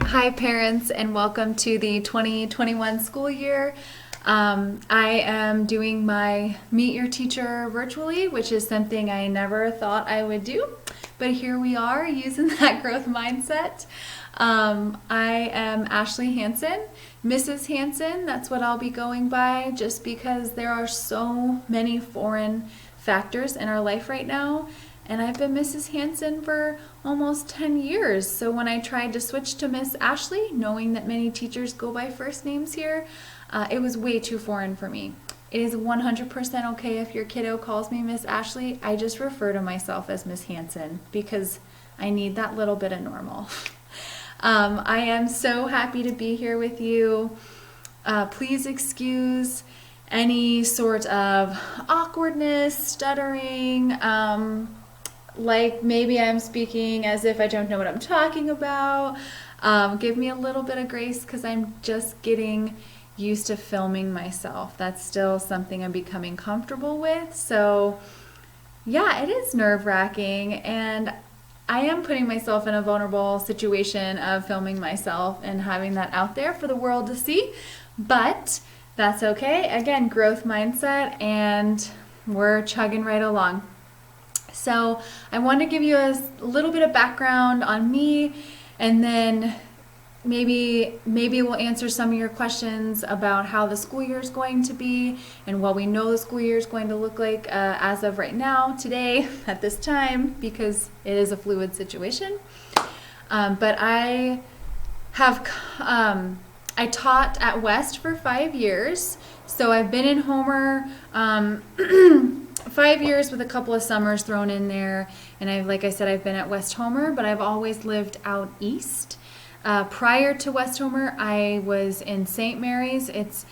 Hi parents, and welcome to the 2021 school year. I am doing my Meet Your Teacher virtually, which is something I never thought I would do, but here we are using that growth mindset. I am Ashley Hanson, Mrs. Hanson, that's what I'll be going by, just because there are so many foreign factors in our life right now. And I've been Mrs. Hanson for almost 10 years. So when I tried to switch to Miss Ashley, knowing that many teachers go by first names here, it was way too foreign for me. It is 100% okay if your kiddo calls me Miss Ashley. I just refer to myself as Miss Hanson because I need that little bit of normal. I am so happy to be here with you. Please excuse any sort of awkwardness, stuttering, like maybe I'm speaking as if I don't know what I'm talking about. Give me a little bit of grace because I'm just getting used to filming myself. That's still something I'm becoming comfortable with. So yeah, it is nerve-wracking, and I am putting myself in a vulnerable situation of filming myself and having that out there for the world to see. But that's okay. Again, growth mindset, and we're chugging right along. So I want to give you a little bit of background on me, and then maybe we'll answer some of your questions about how the school year is going to be and what we know the school year is going to look like as of right now, today, at this time, because it is a fluid situation. But I have I taught at West for 5 years, so I've been in Homer 5 years with a couple of summers thrown in there, and like I said, I've been at West Homer, but I've always lived out east. Prior to West Homer, I was in St. Mary's. It's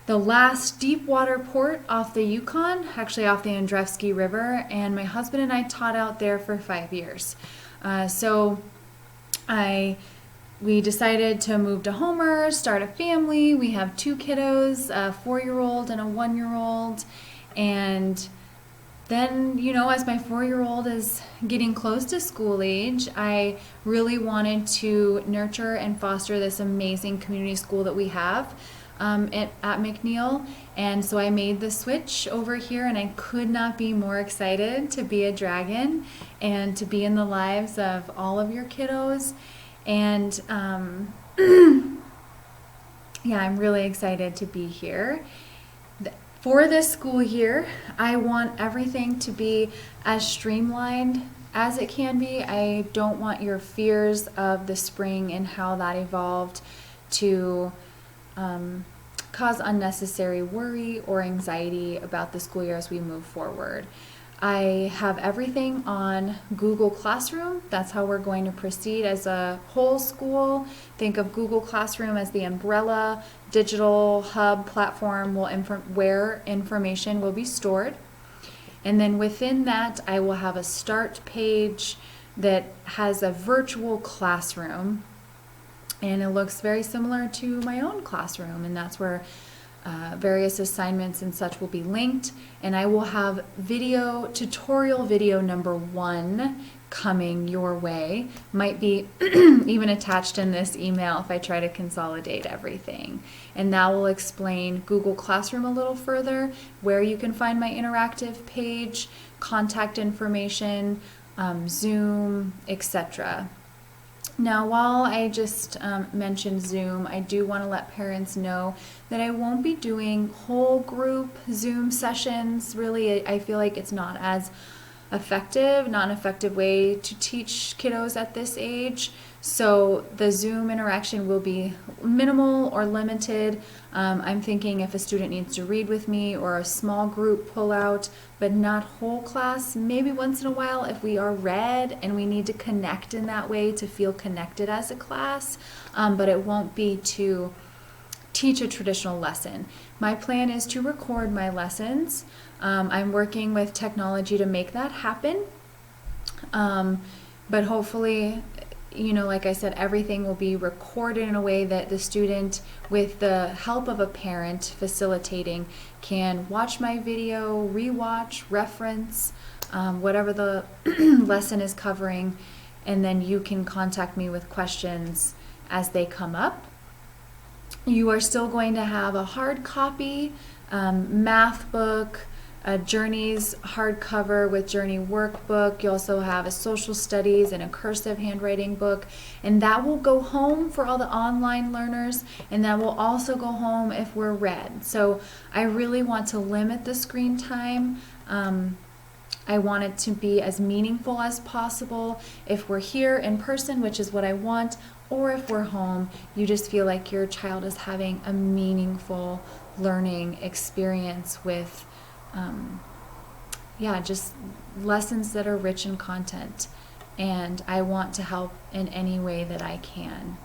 the last deep water port off the Yukon, actually off the Andrewski River, and my husband and I taught out there for 5 years. So we decided to move to Homer, start a family. We have 2 kiddos, a 4-year-old and a 1-year-old, and then, you know, as my 4-year-old is getting close to school age, I really wanted to nurture and foster this amazing community school that we have at McNeil. And so I made the switch over here, and I could not be more excited to be a dragon and to be in the lives of all of your kiddos. And yeah, I'm really excited to be here. For this school year, I want everything to be as streamlined as it can be. I don't want your fears of the spring and how that evolved to cause unnecessary worry or anxiety about the school year as we move forward. I have everything on Google Classroom. That's how we're going to proceed as a whole school. Think of Google Classroom as the umbrella digital hub platform where information will be stored. And then within that, I will have a start page that has a virtual classroom. And it looks very similar to my own classroom, and that's where various assignments and such will be linked, and I will have tutorial video number 1 coming your way. Might be even attached in this email if I try to consolidate everything. And that will explain Google Classroom a little further, where you can find my interactive page, contact information, Zoom, etc. Now, while I just mentioned Zoom, I do want to let parents know that I won't be doing whole group Zoom sessions. Really, I feel like it's not an effective way to teach kiddos at this age. So the Zoom interaction will be minimal or limited. I'm thinking if a student needs to read with me or a small group pullout, but not whole class, maybe once in a while if we are read and we need to connect in that way to feel connected as a class, but it won't be to teach a traditional lesson. My plan is to record my lessons. I'm working with technology to make that happen, but hopefully, you know, like I said, everything will be recorded in a way that the student, with the help of a parent facilitating, can watch my video, rewatch, reference, whatever the lesson is covering, and then you can contact me with questions as they come up. You are still going to have a hard copy math book, a Journeys hardcover with Journey workbook. You also have a social studies and a cursive handwriting book, and that will go home for all the online learners, and that will also go home if we're read. So I really want to limit the screen time. I want it to be as meaningful as possible. If we're here in person, which is what I want, or if we're home, you just feel like your child is having a meaningful learning experience with just lessons that are rich in content. And I want to help in any way that I can.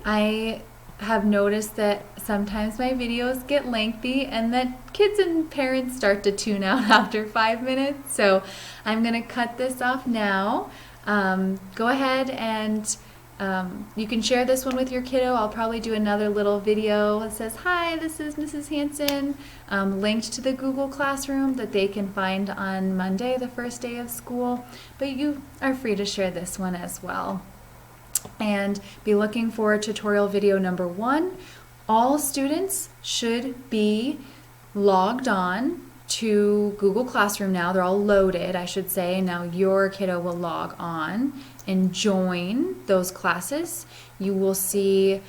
I have noticed that sometimes my videos get lengthy and that kids and parents start to tune out after 5 minutes. So I'm going to cut this off now. Go ahead and you can share this one with your kiddo. I'll probably do another little video that says, "Hi, this is Mrs. Hanson," linked to the Google Classroom that they can find on Monday, the first day of school. But you are free to share this one as well. And be looking for tutorial video number 1. All students should be logged on to Google Classroom now. They're all loaded, I should say. Now your kiddo will log on and join those classes. You will see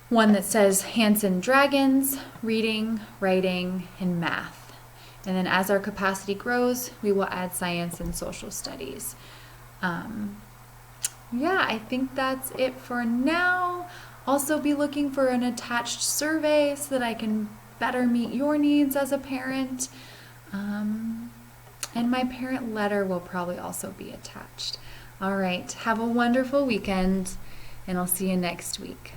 one that says Hanson Dragons, reading, writing, and math. And then as our capacity grows, we will add science and social studies. I think that's it for now. Also be looking for an attached survey so that I can better meet your needs as a parent. And my parent letter will probably also be attached. All right, have a wonderful weekend, and I'll see you next week.